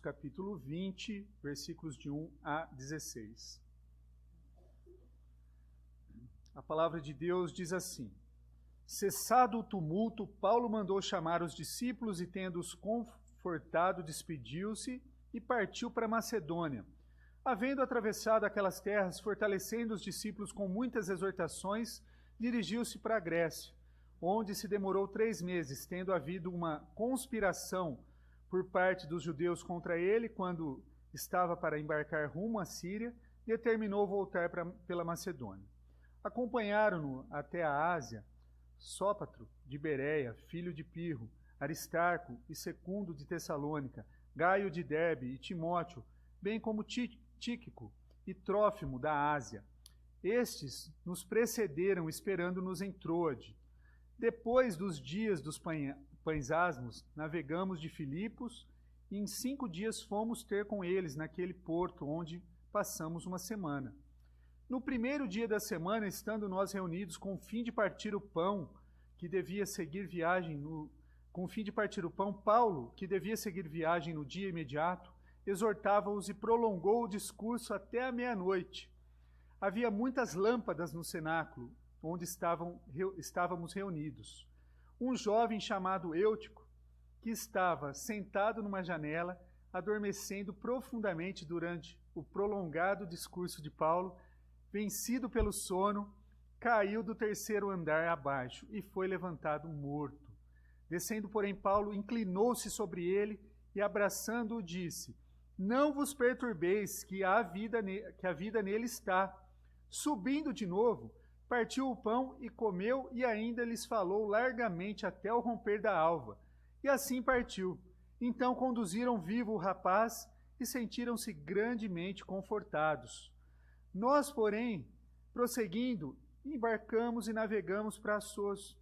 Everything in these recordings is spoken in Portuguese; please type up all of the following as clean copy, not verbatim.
capítulo 20, versículos de 1 a 16. A palavra de Deus diz assim: Cessado o tumulto, Paulo mandou chamar os discípulos e, tendo-os confortado, despediu-se e partiu para Macedônia. Havendo atravessado aquelas terras, fortalecendo os discípulos com muitas exortações, dirigiu-se para a Grécia, onde se demorou 3 meses, tendo havido uma conspiração por parte dos judeus contra ele. Quando estava para embarcar rumo à Síria, determinou voltar pela Macedônia. Acompanharam-no até a Ásia Sópatro de Bereia, filho de Pirro, Aristarco e Secundo de Tessalônica, Gaio de Derbe e Timóteo, bem como Tíquico e Trófimo da Ásia. Estes nos precederam, esperando-nos em Troade. Depois dos dias dos pães asmos, navegamos de Filipos e em 5 dias fomos ter com eles naquele porto, onde passamos uma semana. No primeiro dia da semana, estando nós reunidos com o fim de partir o pão, Paulo, que devia seguir viagem no dia imediato, exortava-os e prolongou o discurso até a meia-noite. Havia muitas lâmpadas no cenáculo, onde estávamos reunidos. Um jovem chamado Eutico, que estava sentado numa janela, adormecendo profundamente durante o prolongado discurso de Paulo, vencido pelo sono, caiu do 3º andar abaixo e foi levantado morto. Descendo, porém, Paulo inclinou-se sobre ele e, abraçando-o, disse: Não vos perturbeis, que a vida nele está. Subindo de novo, partiu o pão e comeu, e ainda lhes falou largamente até o romper da alva. E assim partiu. Então conduziram vivo o rapaz e sentiram-se grandemente confortados. Nós, porém, prosseguindo, embarcamos e navegamos para Assos,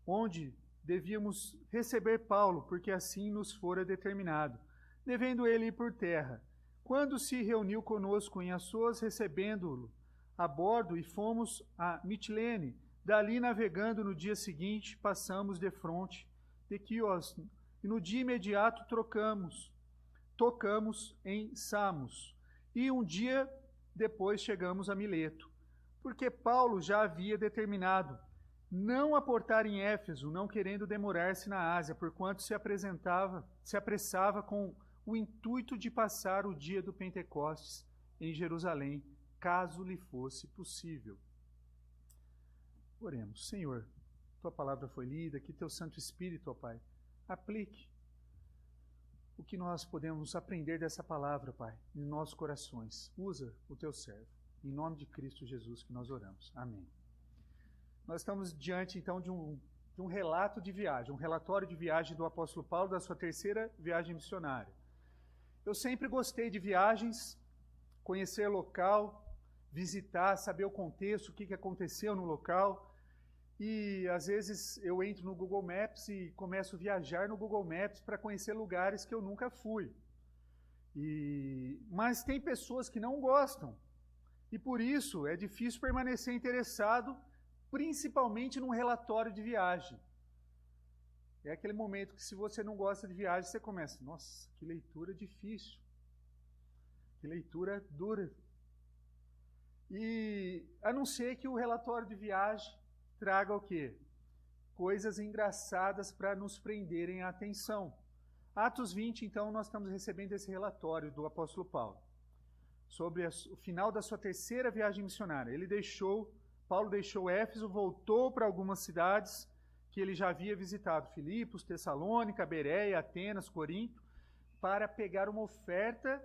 onde devíamos receber Paulo, porque assim nos fora determinado, devendo ele ir por terra. Quando se reuniu conosco em Assos, recebendo-o a bordo, e fomos a Mitilene. Dali, navegando no dia seguinte, passamos defronte de Quios, e no dia imediato tocamos em Samos, e um dia depois chegamos a Mileto, porque Paulo já havia determinado não aportar em Éfeso, não querendo demorar-se na Ásia, porquanto se apressava com o intuito de passar o dia do Pentecostes em Jerusalém, caso lhe fosse possível. Oremos. Senhor, tua palavra foi lida, que teu Santo Espírito, ó Pai, aplique o que nós podemos aprender dessa palavra, Pai, em nossos corações. Usa o teu servo. Em nome de Cristo Jesus que nós oramos. Amém. Nós estamos diante, então, de um relato de viagem, um relatório de viagem do apóstolo Paulo, da sua 3ª viagem missionária. Eu sempre gostei de viagens, conhecer local, visitar, saber o contexto, o que aconteceu no local. E, às vezes, eu entro no Google Maps e começo a viajar no Google Maps para conhecer lugares que eu nunca fui. Mas tem pessoas que não gostam. E, por isso, é difícil permanecer interessado, principalmente num relatório de viagem. É aquele momento que, se você não gosta de viagem, você começa: nossa, que leitura difícil. Que leitura dura. E, a não ser que o relatório de viagem traga o quê? Coisas engraçadas para nos prenderem a atenção. Atos 20, então, nós estamos recebendo esse relatório do apóstolo Paulo, sobre o final da sua 3ª viagem missionária. Paulo deixou Éfeso, voltou para algumas cidades que ele já havia visitado: Filipos, Tessalônica, Bereia, Atenas, Corinto, para pegar uma oferta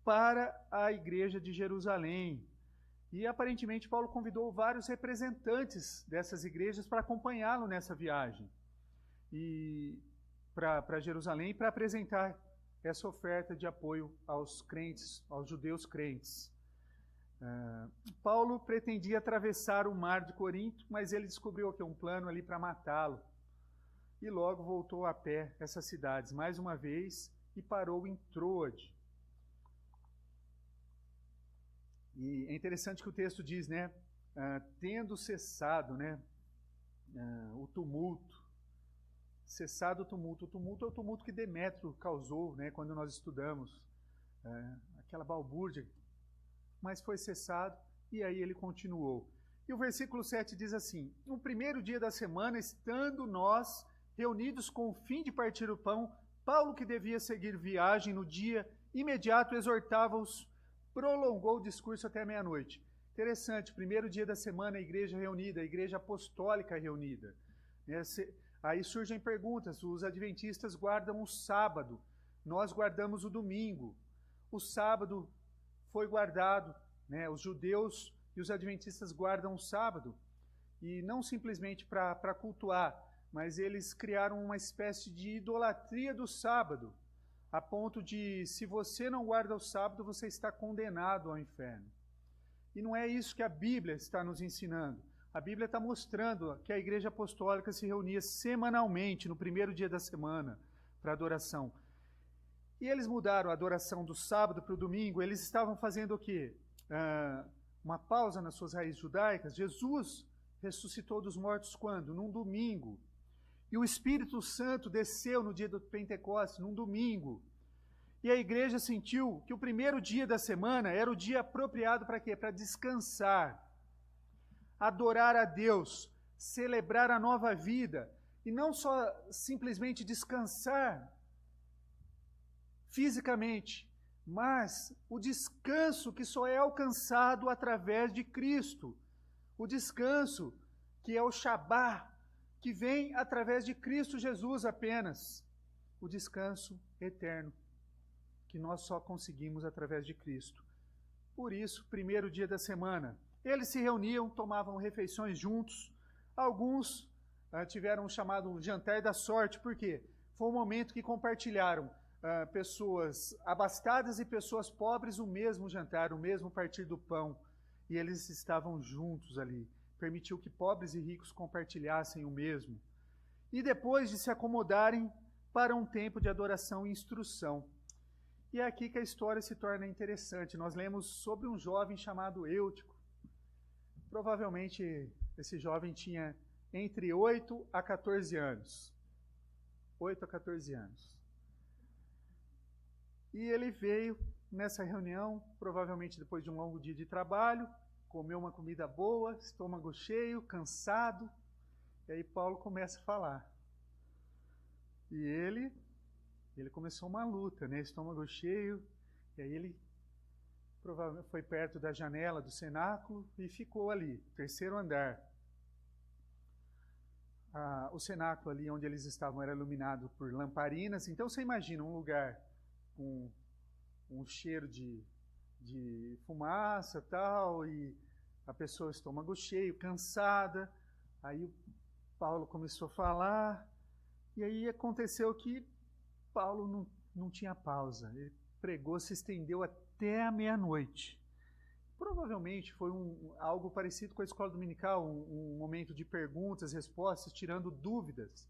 para a igreja de Jerusalém. E, aparentemente, Paulo convidou vários representantes dessas igrejas para acompanhá-lo nessa viagem e para Jerusalém, para apresentar essa oferta de apoio aos crentes, aos judeus crentes. Paulo pretendia atravessar o mar de Corinto, mas ele descobriu que um plano ali para matá-lo. E logo voltou a pé essas cidades, mais uma vez, e parou em Troade. E é interessante que o texto diz, né? Tendo cessado, né? O tumulto, cessado o tumulto. O tumulto é o tumulto que Demétrio causou, né, quando nós estudamos aquela balbúrdia, mas foi cessado e aí ele continuou. E o versículo 7 diz assim: no primeiro dia da semana, estando nós reunidos com o fim de partir o pão, Paulo, que devia seguir viagem no dia imediato, exortava-os, prolongou o discurso até meia-noite. Interessante, primeiro dia da semana, a igreja reunida, a igreja apostólica reunida. Aí surgem perguntas, os adventistas guardam o sábado, nós guardamos o domingo. O sábado foi guardado, né? Os judeus e os adventistas guardam o sábado, e não simplesmente para cultuar, mas eles criaram uma espécie de idolatria do sábado, a ponto de, se você não guarda o sábado, você está condenado ao inferno. E não é isso que a Bíblia está nos ensinando. A Bíblia está mostrando que a igreja apostólica se reunia semanalmente, no primeiro dia da semana, para adoração. E eles mudaram a adoração do sábado para o domingo. Eles estavam fazendo o quê? Uma pausa nas suas raízes judaicas. Jesus ressuscitou dos mortos quando? Num domingo. E o Espírito Santo desceu no dia do Pentecostes, num domingo. E a igreja sentiu que o primeiro dia da semana era o dia apropriado para quê? Para descansar, adorar a Deus, celebrar a nova vida. E não só simplesmente descansar fisicamente, mas o descanso que só é alcançado através de Cristo. O descanso que é o Shabá, que vem através de Cristo Jesus apenas. O descanso eterno, que nós só conseguimos através de Cristo. Por isso, primeiro dia da semana, eles se reuniam, tomavam refeições juntos. Alguns tiveram um chamado jantar da sorte, por quê? Foi um momento que compartilharam pessoas abastadas e pessoas pobres o mesmo jantar, o mesmo partir do pão. E eles estavam juntos ali. Permitiu que pobres e ricos compartilhassem o mesmo. E depois de se acomodarem para um tempo de adoração e instrução. E é aqui que a história se torna interessante. Nós lemos sobre um jovem chamado Eutico. Provavelmente esse jovem tinha entre 8 a 14 anos. 8 a 14 anos. E ele veio nessa reunião, provavelmente depois de um longo dia de trabalho, comeu uma comida boa, estômago cheio, cansado. E aí Paulo começa a falar. E ele começou uma luta, né? Estômago cheio. E aí ele provavelmente foi perto da janela do cenáculo e ficou ali, terceiro andar. O cenáculo ali onde eles estavam era iluminado por lamparinas. Então você imagina um lugar com um cheiro de fumaça e tal, e a pessoa estômago cheio, cansada. Aí o Paulo começou a falar, e aí aconteceu que Paulo não tinha pausa. Ele pregou, se estendeu até a meia-noite. Provavelmente foi algo parecido com a escola dominical, um momento de perguntas, respostas, tirando dúvidas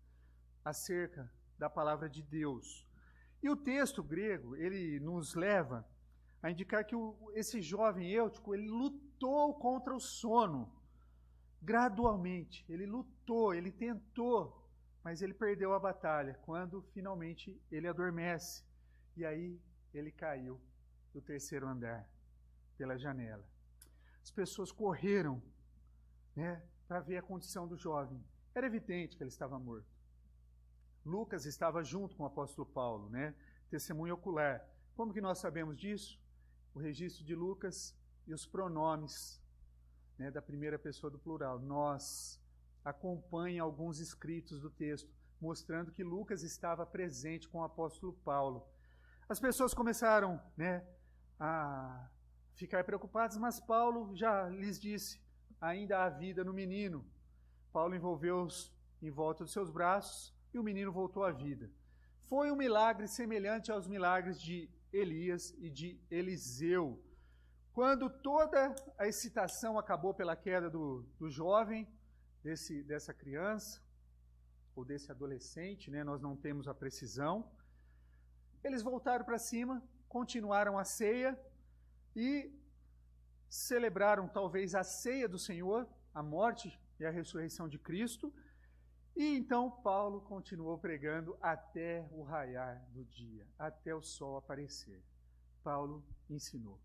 acerca da palavra de Deus. E o texto grego, ele nos leva a indicar que esse jovem Eutico, ele lutou contra o sono, gradualmente. Ele lutou, ele tentou, mas ele perdeu a batalha, quando finalmente ele adormece. E aí ele caiu do terceiro andar, pela janela. As pessoas correram, né, para ver a condição do jovem. Era evidente que ele estava morto. Lucas estava junto com o apóstolo Paulo, né? Testemunho ocular. Como que nós sabemos disso? O registro de Lucas e os pronomes, né, da primeira pessoa do plural. Nós acompanham alguns escritos do texto, mostrando que Lucas estava presente com o apóstolo Paulo. As pessoas começaram, né, a ficar preocupadas, mas Paulo já lhes disse, ainda há vida no menino. Paulo envolveu-os em volta dos seus braços, e o menino voltou à vida. Foi um milagre semelhante aos milagres de Elias e de Eliseu. Quando toda a excitação acabou pela queda do jovem, dessa criança, ou desse adolescente, né, nós não temos a precisão, eles voltaram para cima, continuaram a ceia e celebraram talvez a ceia do Senhor, a morte e a ressurreição de Cristo. E então Paulo continuou pregando até o raiar do dia, até o sol aparecer. Paulo ensinou.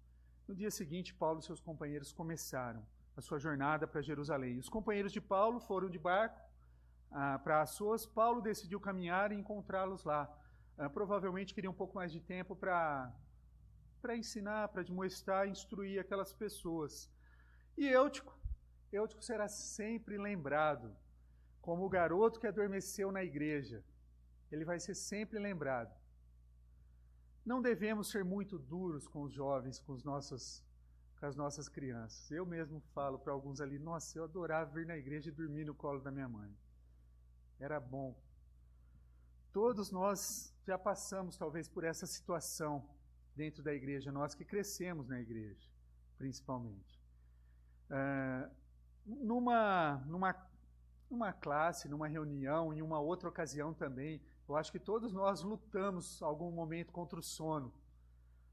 No dia seguinte, Paulo e seus companheiros começaram a sua jornada para Jerusalém. Os companheiros de Paulo foram de barco para Assos. Paulo decidiu caminhar e encontrá-los lá. Provavelmente queria um pouco mais de tempo para ensinar, para demonstrar, instruir aquelas pessoas. E Eutico será sempre lembrado como o garoto que adormeceu na igreja. Ele vai ser sempre lembrado. Não devemos ser muito duros com os jovens, com as nossas crianças. Eu mesmo falo para alguns ali, nossa, eu adorava vir na igreja e dormir no colo da minha mãe. Era bom. Todos nós já passamos talvez por essa situação dentro da igreja, nós que crescemos na igreja, principalmente. Numa classe, numa reunião, em uma outra ocasião também, eu acho que todos nós lutamos algum momento contra o sono,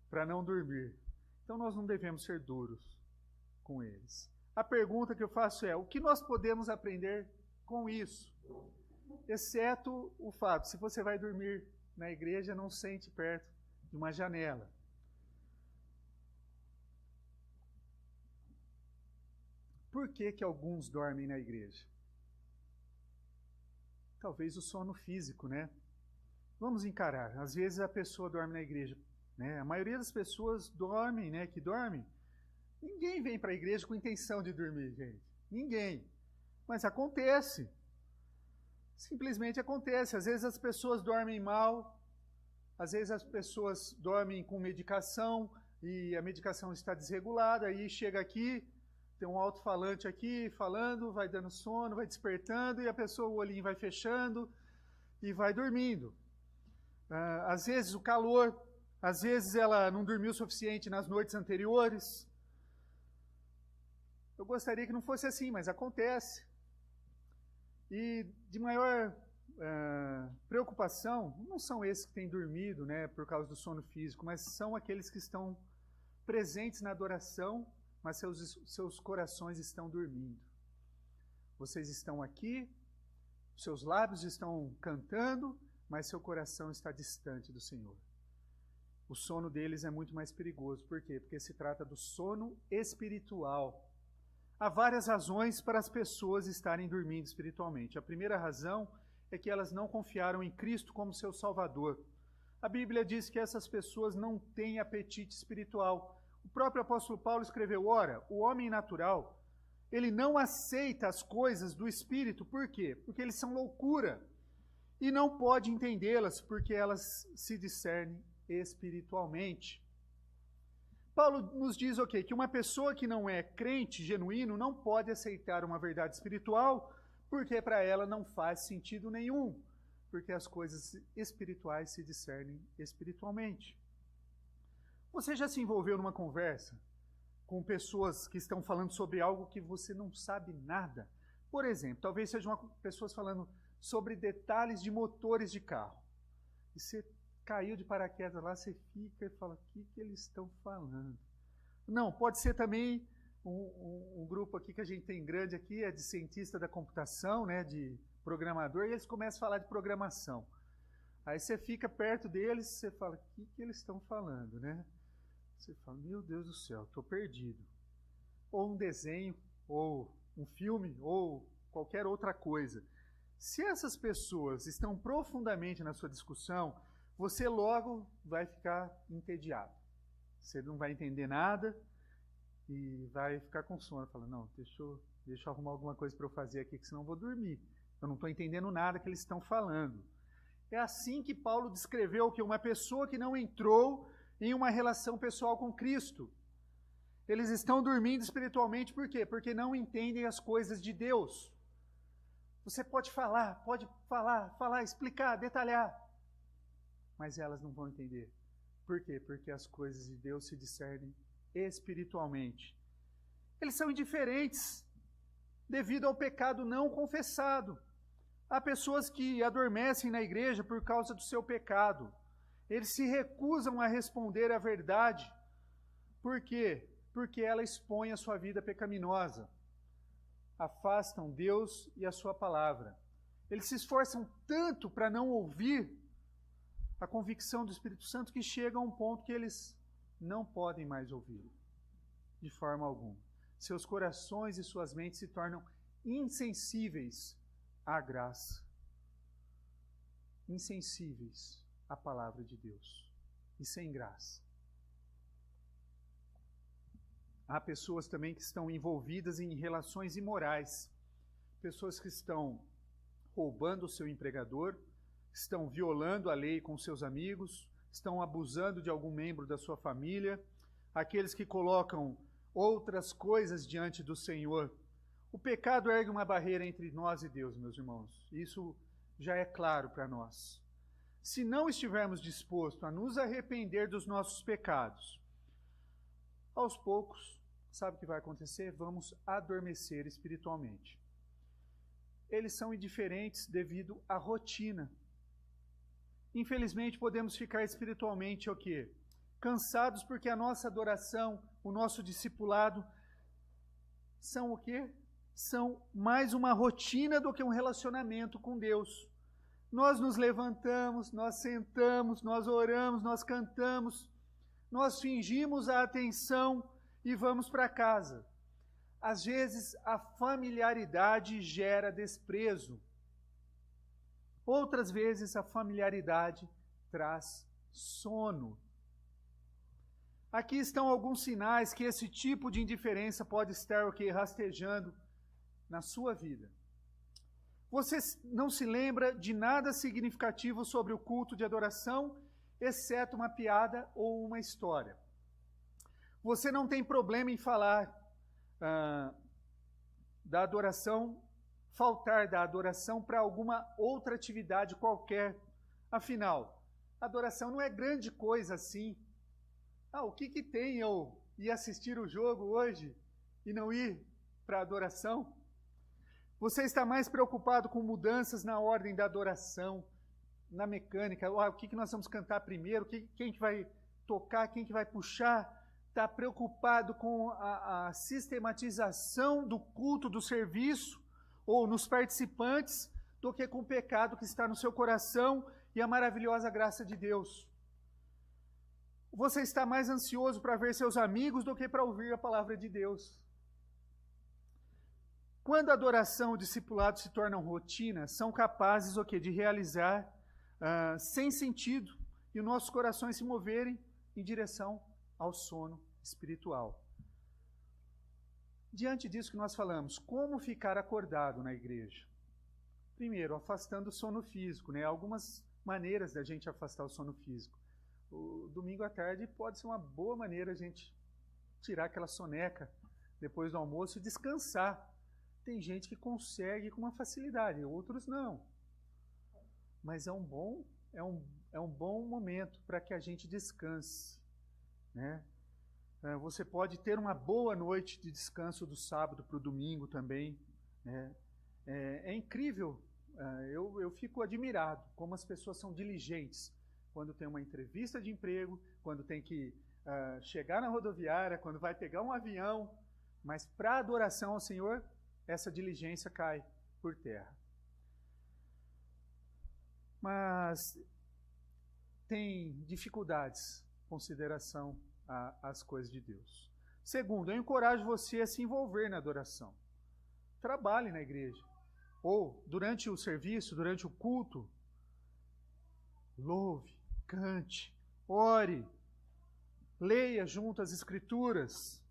para não dormir. Então nós não devemos ser duros com eles. A pergunta que eu faço é, o que nós podemos aprender com isso? Exceto o fato, se você vai dormir na igreja, não sente perto de uma janela. Por que alguns dormem na igreja? Talvez o sono físico, né? Vamos encarar. Às vezes a pessoa dorme na igreja, né? A maioria das pessoas dormem, né? Que dormem. Ninguém vem para a igreja com intenção de dormir, gente. Ninguém. Mas acontece. Simplesmente acontece. Às vezes as pessoas dormem mal. Às vezes as pessoas dormem com medicação e a medicação está desregulada. Aí chega aqui, tem um alto-falante aqui falando, vai dando sono, vai despertando e a pessoa, o olhinho vai fechando e vai dormindo. Às vezes o calor, às vezes ela não dormiu o suficiente nas noites anteriores. Eu gostaria que não fosse assim, mas acontece. E de maior preocupação, não são esses que têm dormido, né, por causa do sono físico, mas são aqueles que estão presentes na adoração, mas seus corações estão dormindo. Vocês estão aqui, seus lábios estão cantando, mas seu coração está distante do Senhor. O sono deles é muito mais perigoso. Por quê? Porque se trata do sono espiritual. Há várias razões para as pessoas estarem dormindo espiritualmente. A primeira razão é que elas não confiaram em Cristo como seu Salvador. A Bíblia diz que essas pessoas não têm apetite espiritual. O próprio apóstolo Paulo escreveu, ora, o homem natural, ele não aceita as coisas do Espírito. Por quê? Porque eles são loucura. E não pode entendê-las, porque elas se discernem espiritualmente. Paulo nos diz o quê? Que uma pessoa que não é crente genuíno não pode aceitar uma verdade espiritual, porque para ela não faz sentido nenhum, porque as coisas espirituais se discernem espiritualmente. Você já se envolveu numa conversa com pessoas que estão falando sobre algo que você não sabe nada? Por exemplo, talvez sejam pessoas falando sobre detalhes de motores de carro. E você caiu de paraquedas lá, você fica e fala, o que eles estão falando? Não, pode ser também um grupo aqui que a gente tem grande aqui, é de cientista da computação, né, de programador, e eles começam a falar de programação. Aí você fica perto deles, você fala, o que eles estão falando, né? Você fala, meu Deus do céu, estou perdido. Ou um desenho, ou um filme, ou qualquer outra coisa. Se essas pessoas estão profundamente na sua discussão, você logo vai ficar entediado. Você não vai entender nada e vai ficar com sono. Fala, não, deixa eu arrumar alguma coisa para eu fazer aqui, que senão eu vou dormir. Eu não estou entendendo nada que eles estão falando. É assim que Paulo descreveu que uma pessoa que não entrou em uma relação pessoal com Cristo. Eles estão dormindo espiritualmente, por quê? Porque não entendem as coisas de Deus. Você pode falar, explicar, detalhar, mas elas não vão entender. Por quê? Porque as coisas de Deus se discernem espiritualmente. Eles são indiferentes devido ao pecado não confessado. Há pessoas que adormecem na igreja por causa do seu pecado. Eles se recusam a responder a verdade. Por quê? Porque ela expõe a sua vida pecaminosa. Afastam Deus e a sua palavra. Eles se esforçam tanto para não ouvir a convicção do Espírito Santo que chega a um ponto que eles não podem mais ouvi-lo, de forma alguma. Seus corações e suas mentes se tornam insensíveis à graça, insensíveis à palavra de Deus e sem graça. Há pessoas também que estão envolvidas em relações imorais, pessoas que estão roubando o seu empregador, estão violando a lei com seus amigos, estão abusando de algum membro da sua família, aqueles que colocam outras coisas diante do Senhor. O pecado ergue uma barreira entre nós e Deus, meus irmãos. Isso já é claro para nós. Se não estivermos dispostos a nos arrepender dos nossos pecados, aos poucos, sabe o que vai acontecer? Vamos adormecer espiritualmente. Eles são indiferentes devido à rotina. Infelizmente, podemos ficar espiritualmente o quê? Cansados porque a nossa adoração, o nosso discipulado, são o quê? São mais uma rotina do que um relacionamento com Deus. Nós nos levantamos, nós sentamos, nós oramos, nós cantamos, nós fingimos a atenção e vamos para casa. Às vezes, a familiaridade gera desprezo. Outras vezes, a familiaridade traz sono. Aqui estão alguns sinais que esse tipo de indiferença pode estar rastejando na sua vida. Você não se lembra de nada significativo sobre o culto de adoração, exceto uma piada ou uma história. Você não tem problema em falar da adoração, faltar da adoração para alguma outra atividade qualquer. Afinal, a adoração não é grande coisa assim. O que tem eu ir assistir o jogo hoje e não ir para a adoração? Você está mais preocupado com mudanças na ordem da adoração, na mecânica, o que nós vamos cantar primeiro, quem que vai tocar, quem que vai puxar. Está preocupado com a sistematização do culto, do serviço, ou nos participantes, do que com o pecado que está no seu coração e a maravilhosa graça de Deus. Você está mais ansioso para ver seus amigos do que para ouvir a palavra de Deus. Quando a adoração e o discipulado se tornam rotina, são capazes de realizar sem sentido e os nossos corações se moverem em direção ao sono espiritual. Diante disso que nós falamos, como ficar acordado na igreja? Primeiro, afastando o sono físico, né? Algumas maneiras da gente afastar o sono físico. O domingo à tarde pode ser uma boa maneira a gente tirar aquela soneca depois do almoço e descansar. Tem gente que consegue com uma facilidade, outros não. Mas é um bom momento para que a gente descanse, né? Você pode ter uma boa noite de descanso do sábado para o domingo também, né? É incrível, eu fico admirado como as pessoas são diligentes quando tem uma entrevista de emprego, quando tem que chegar na rodoviária, quando vai pegar um avião, mas para a adoração ao Senhor, essa diligência cai por terra. Mas tem dificuldades em consideração às coisas de Deus. Segundo, eu encorajo você a se envolver na adoração. Trabalhe na igreja. Ou, durante o serviço, durante o culto, louve, cante, ore, leia junto as Escrituras,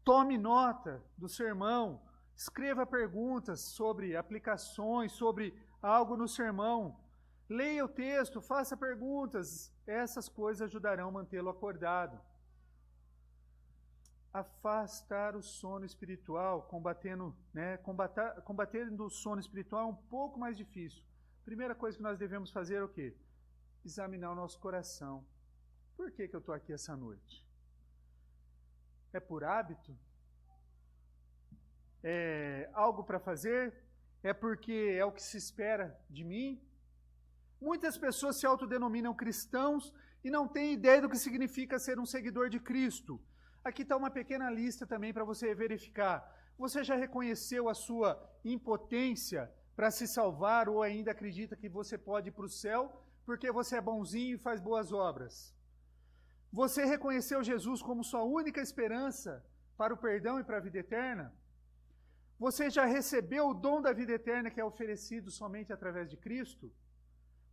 tome nota do sermão, escreva perguntas sobre aplicações, sobre algo no sermão, leia o texto, faça perguntas, essas coisas ajudarão a mantê-lo acordado. Afastar o sono espiritual, combatendo o sono espiritual é um pouco mais difícil. Primeira coisa que nós devemos fazer é o quê? Examinar o nosso coração. Por que eu estou aqui essa noite? É por hábito? É algo para fazer? É porque é o que se espera de mim? Muitas pessoas se autodenominam cristãos e não têm ideia do que significa ser um seguidor de Cristo. Aqui está uma pequena lista também para você verificar. Você já reconheceu a sua impotência para se salvar ou ainda acredita que você pode ir para o céu porque você é bonzinho e faz boas obras? Você reconheceu Jesus como sua única esperança para o perdão e para a vida eterna? Você já recebeu o dom da vida eterna que é oferecido somente através de Cristo?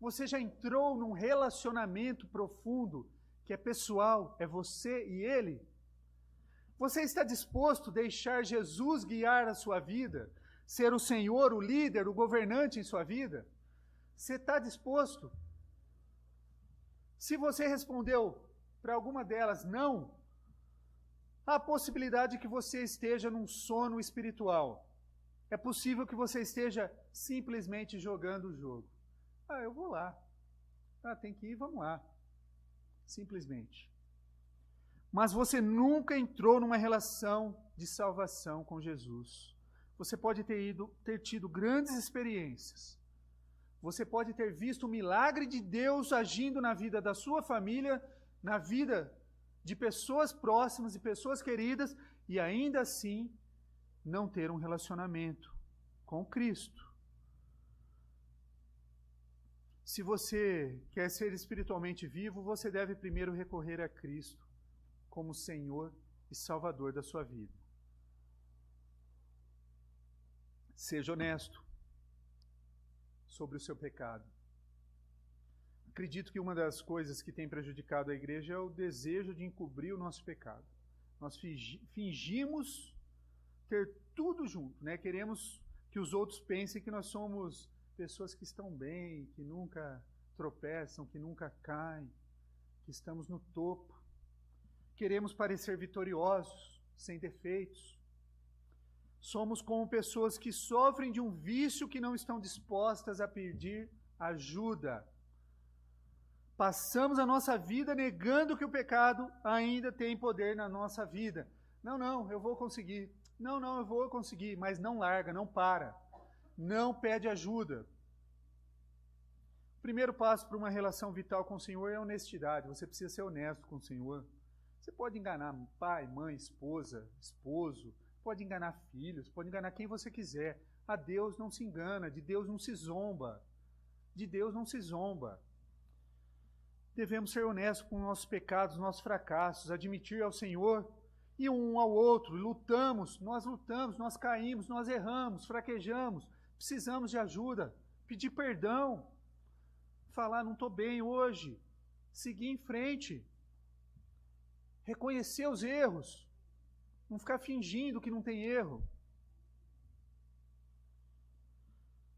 Você já entrou num relacionamento profundo que é pessoal, é você e Ele? Você está disposto a deixar Jesus guiar a sua vida? Ser o Senhor, o líder, o governante em sua vida? Você está disposto? Se você respondeu para alguma delas não, há a possibilidade de que você esteja num sono espiritual. É possível que você esteja simplesmente jogando o jogo. Eu vou lá. Tem que ir, vamos lá. Simplesmente. Mas você nunca entrou numa relação de salvação com Jesus. Você pode ter tido grandes experiências. Você pode ter visto o milagre de Deus agindo na vida da sua família, na vida de pessoas próximas e pessoas queridas, e ainda assim não ter um relacionamento com Cristo. Se você quer ser espiritualmente vivo, você deve primeiro recorrer a Cristo como Senhor e Salvador da sua vida. Seja honesto sobre o seu pecado. Acredito que uma das coisas que tem prejudicado a igreja é o desejo de encobrir o nosso pecado. Nós fingimos ter tudo junto, né? Queremos que os outros pensem que nós somos pessoas que estão bem, que nunca tropeçam, que nunca caem, que estamos no topo. Queremos parecer vitoriosos, sem defeitos. Somos como pessoas que sofrem de um vício que não estão dispostas a pedir ajuda. Passamos a nossa vida negando que o pecado ainda tem poder na nossa vida. Não, eu vou conseguir. Não, eu vou conseguir, mas não larga, não para. Não pede ajuda. O primeiro passo para uma relação vital com o Senhor é a honestidade. Você precisa ser honesto com o Senhor. Você pode enganar pai, mãe, esposa, esposo, pode enganar filhos, pode enganar quem você quiser. A Deus não se engana, de Deus não se zomba. De Deus não se zomba. Devemos ser honestos com nossos pecados, nossos fracassos, admitir ao Senhor e um ao outro. Nós caímos, nós erramos, fraquejamos, precisamos de ajuda, pedir perdão, falar, não estou bem hoje, seguir em frente, reconhecer os erros, não ficar fingindo que não tem erro.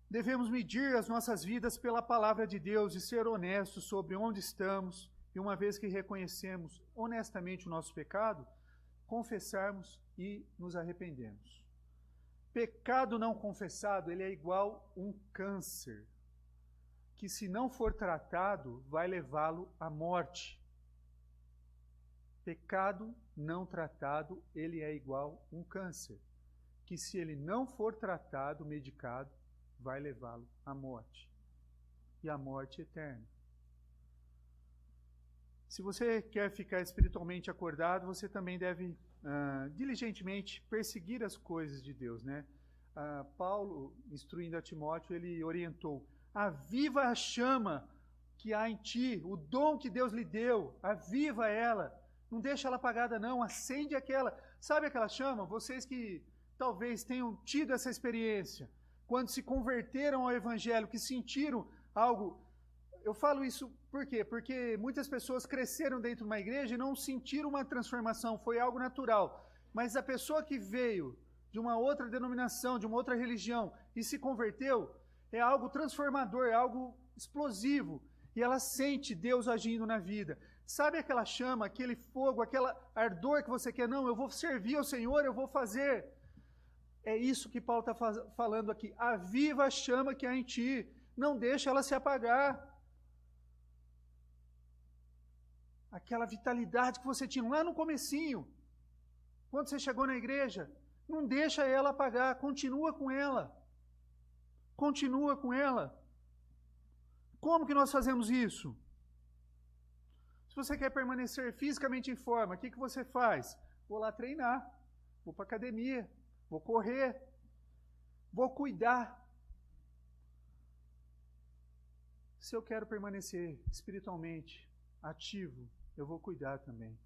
Devemos medir as nossas vidas pela palavra de Deus e ser honestos sobre onde estamos, e uma vez que reconhecemos honestamente o nosso pecado, confessarmos e nos arrependemos. Pecado não confessado, ele é igual um câncer, que se não for tratado, vai levá-lo à morte. Pecado não tratado, ele é igual um câncer, que se ele não for tratado, medicado, vai levá-lo à morte, e à morte eterna. Se você quer ficar espiritualmente acordado, você também deve diligentemente perseguir as coisas de Deus, né? Paulo, instruindo a Timóteo, ele orientou: aviva a chama que há em ti, o dom que Deus lhe deu, aviva ela, não deixa ela apagada não, acende aquela, sabe aquela chama? Vocês que talvez tenham tido essa experiência, quando se converteram ao Evangelho, que sentiram algo. Eu falo isso por quê? Porque muitas pessoas cresceram dentro de uma igreja e não sentiram uma transformação, foi algo natural. Mas a pessoa que veio de uma outra denominação, de uma outra religião e se converteu, é algo transformador, é algo explosivo. E ela sente Deus agindo na vida. Sabe aquela chama, aquele fogo, aquela ardor que você quer? Não, eu vou servir ao Senhor, eu vou fazer. É isso que Paulo está falando aqui. Aviva a chama que há em ti. Não deixa ela se apagar. Aquela vitalidade que você tinha lá no comecinho, quando você chegou na igreja, não deixa ela apagar. Continua com ela. Continua com ela. Como que nós fazemos isso? Se você quer permanecer fisicamente em forma, o que você faz? Vou lá treinar. Vou para a academia. Vou correr, vou cuidar Se eu quero permanecer espiritualmente ativo, eu vou cuidar também.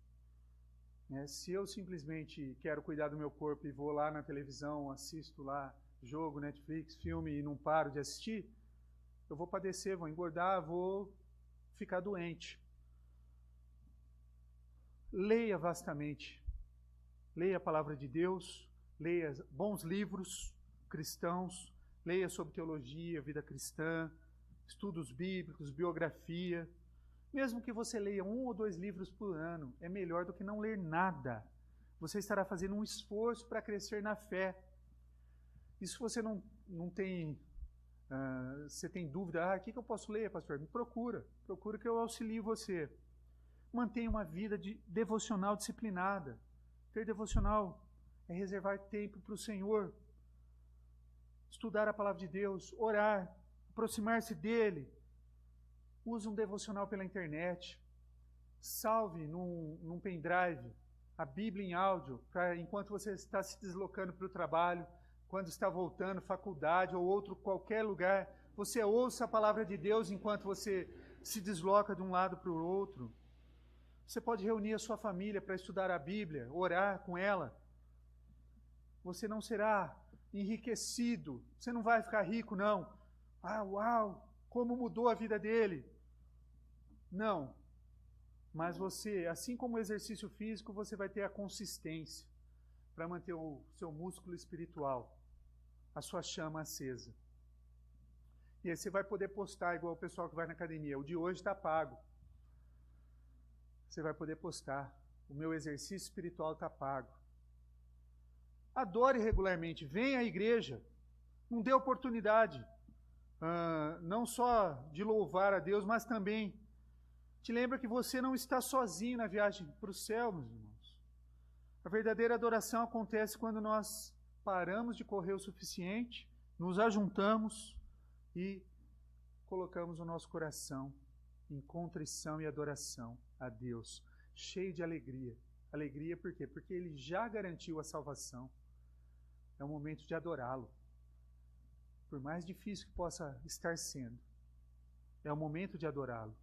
Se eu simplesmente quero cuidar do meu corpo e vou lá na televisão, assisto lá jogo, Netflix, filme e não paro de assistir, eu vou padecer, vou engordar, vou ficar doente. Leia vastamente. Leia a palavra de Deus, leia bons livros cristãos, leia sobre teologia, vida cristã, estudos bíblicos, biografia. Mesmo que você leia 1 ou 2 livros por ano, é melhor do que não ler nada. Você estará fazendo um esforço para crescer na fé. E se você não tem, você tem dúvida, o que eu posso ler, pastor? Me procura que eu auxilio você. Mantenha uma vida devocional disciplinada. Ter devocional é reservar tempo para o Senhor. Estudar a palavra de Deus, orar, aproximar-se dEle. Use um devocional pela internet. Salve num pendrive a Bíblia em áudio, para enquanto você está se deslocando para o trabalho, quando está voltando, faculdade ou qualquer lugar, você ouça a palavra de Deus enquanto você se desloca de um lado para o outro. Você pode reunir a sua família para estudar a Bíblia, orar com ela. Você não será enriquecido, você não vai ficar rico, não. Uau, como mudou a vida dele. Não. Mas você, assim como o exercício físico, você vai ter a consistência para manter o seu músculo espiritual, a sua chama acesa. E aí você vai poder postar igual o pessoal que vai na academia. O de hoje está pago. Você vai poder postar. O meu exercício espiritual está pago. Adore regularmente. Venha à igreja. Não dê oportunidade. Não só de louvar a Deus, mas também te lembra que você não está sozinho na viagem para o céu, meus irmãos. A verdadeira adoração acontece quando nós paramos de correr o suficiente, nos ajuntamos e colocamos o nosso coração em contrição e adoração a Deus, cheio de alegria. Alegria por quê? Porque Ele já garantiu a salvação. É o momento de adorá-lo. Por mais difícil que possa estar sendo, é o momento de adorá-lo.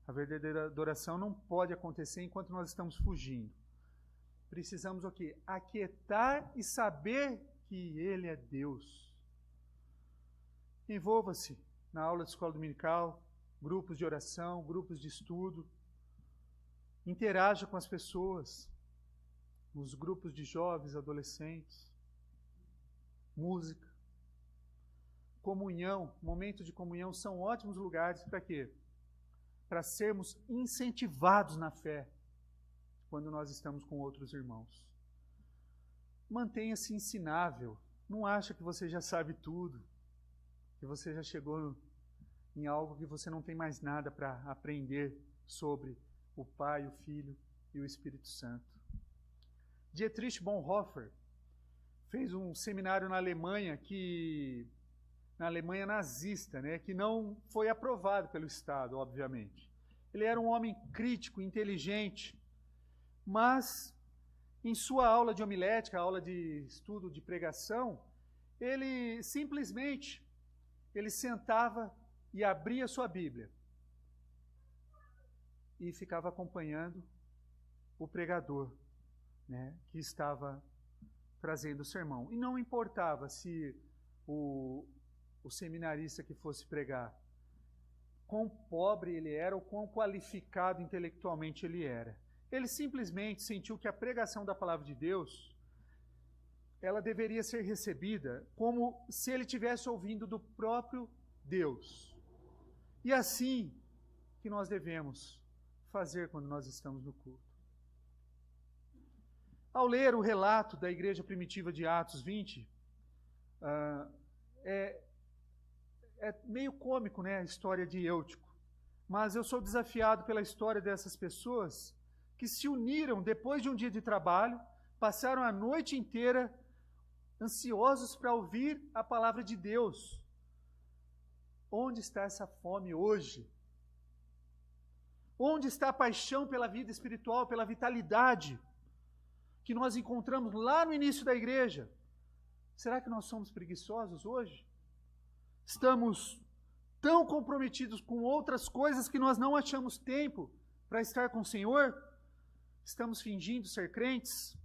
A verdadeira adoração não pode acontecer enquanto nós estamos fugindo. Precisamos o quê? Aquietar e saber que Ele é Deus. Envolva-se na aula de escola dominical, grupos de oração, grupos de estudo. Interaja com as pessoas, nos grupos de jovens, adolescentes. Música. Comunhão, momento de comunhão são ótimos lugares para quê? Para sermos incentivados na fé quando nós estamos com outros irmãos. Mantenha-se ensinável. Não acha que você já sabe tudo, que você já chegou em algo que você não tem mais nada para aprender sobre o Pai, o Filho e o Espírito Santo. Dietrich Bonhoeffer fez um seminário na Alemanha nazista, que não foi aprovado pelo Estado, obviamente. Ele era um homem crítico, inteligente, mas em sua aula de homilética, aula de estudo de pregação, ele simplesmente sentava e abria sua Bíblia e ficava acompanhando o pregador, que estava trazendo o sermão. E não importava se o seminarista que fosse pregar, quão pobre ele era ou quão qualificado intelectualmente ele era. Ele simplesmente sentiu que a pregação da palavra de Deus, ela deveria ser recebida como se ele estivesse ouvindo do próprio Deus. E assim que nós devemos fazer quando nós estamos no culto. Ao ler o relato da igreja primitiva de Atos 20, é meio cômico, a história de Eutico. Mas eu sou desafiado pela história dessas pessoas que se uniram depois de um dia de trabalho, passaram a noite inteira ansiosos para ouvir a palavra de Deus. Onde está essa fome hoje? Onde está a paixão pela vida espiritual, pela vitalidade que nós encontramos lá no início da igreja? Será que nós somos preguiçosos hoje? Estamos tão comprometidos com outras coisas que nós não achamos tempo para estar com o Senhor? Estamos fingindo ser crentes?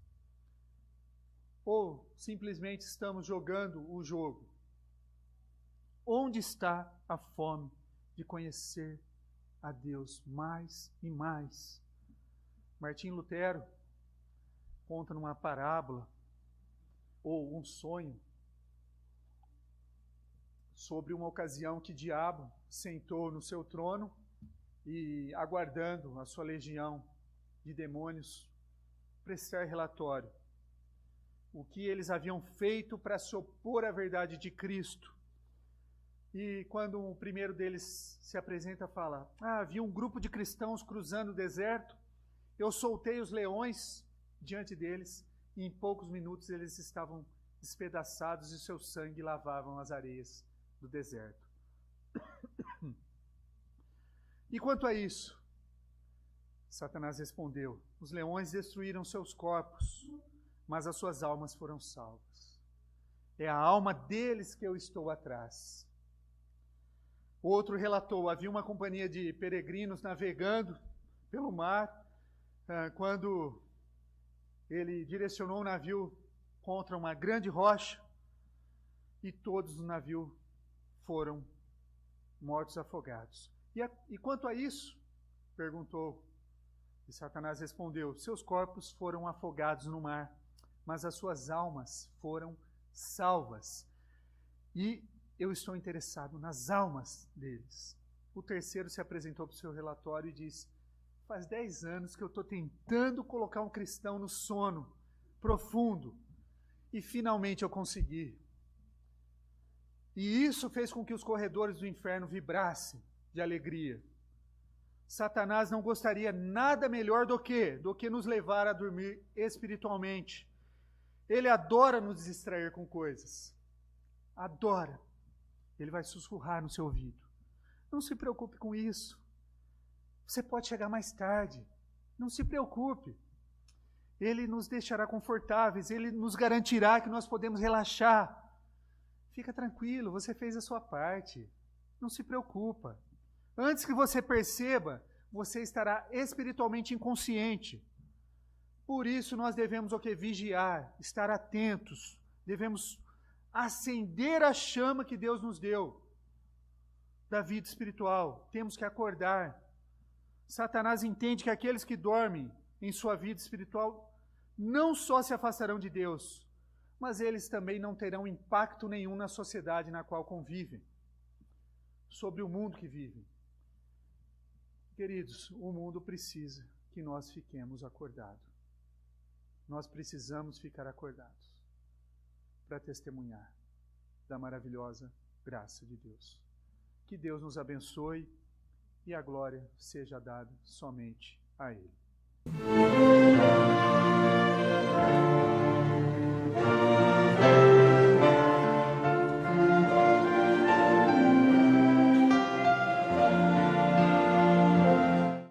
Ou simplesmente estamos jogando o jogo? Onde está a fome de conhecer a Deus mais e mais? Martim Lutero conta numa parábola ou um sonho sobre uma ocasião que Diabo sentou no seu trono e, aguardando a sua legião de demônios prestar relatório. O que eles haviam feito para se opor à verdade de Cristo. E quando o primeiro deles se apresenta, fala: havia um grupo de cristãos cruzando o deserto, eu soltei os leões diante deles, e em poucos minutos eles estavam despedaçados e seu sangue lavavam as areias do deserto. E quanto a isso, Satanás respondeu: os leões destruíram seus corpos, mas as suas almas foram salvas. É a alma deles que eu estou atrás. O outro relatou: havia uma companhia de peregrinos navegando pelo mar, quando ele direcionou o navio contra uma grande rocha, e todos no navio foram mortos afogados. E quanto a isso? Perguntou. E Satanás respondeu: seus corpos foram afogados no mar, mas as suas almas foram salvas. E eu estou interessado nas almas deles. O terceiro se apresentou para o seu relatório e disse: faz 10 anos que eu estou tentando colocar um cristão no sono profundo, e finalmente eu consegui. E isso fez com que os corredores do inferno vibrassem de alegria. Satanás não gostaria nada melhor do que nos levar a dormir espiritualmente. Ele adora nos distrair com coisas. Adora. Ele vai sussurrar no seu ouvido: não se preocupe com isso. Você pode chegar mais tarde. Não se preocupe. Ele nos deixará confortáveis. Ele nos garantirá que nós podemos relaxar. Fica tranquilo, você fez a sua parte. Não se preocupa. Antes que você perceba, você estará espiritualmente inconsciente. Por isso nós devemos vigiar, estar atentos. Devemos acender a chama que Deus nos deu da vida espiritual. Temos que acordar. Satanás entende que aqueles que dormem em sua vida espiritual não só se afastarão de Deus, mas eles também não terão impacto nenhum na sociedade na qual convivem, sobre o mundo que vivem. Queridos, o mundo precisa que nós fiquemos acordados. Nós precisamos ficar acordados para testemunhar da maravilhosa graça de Deus. Que Deus nos abençoe e a glória seja dada somente a Ele.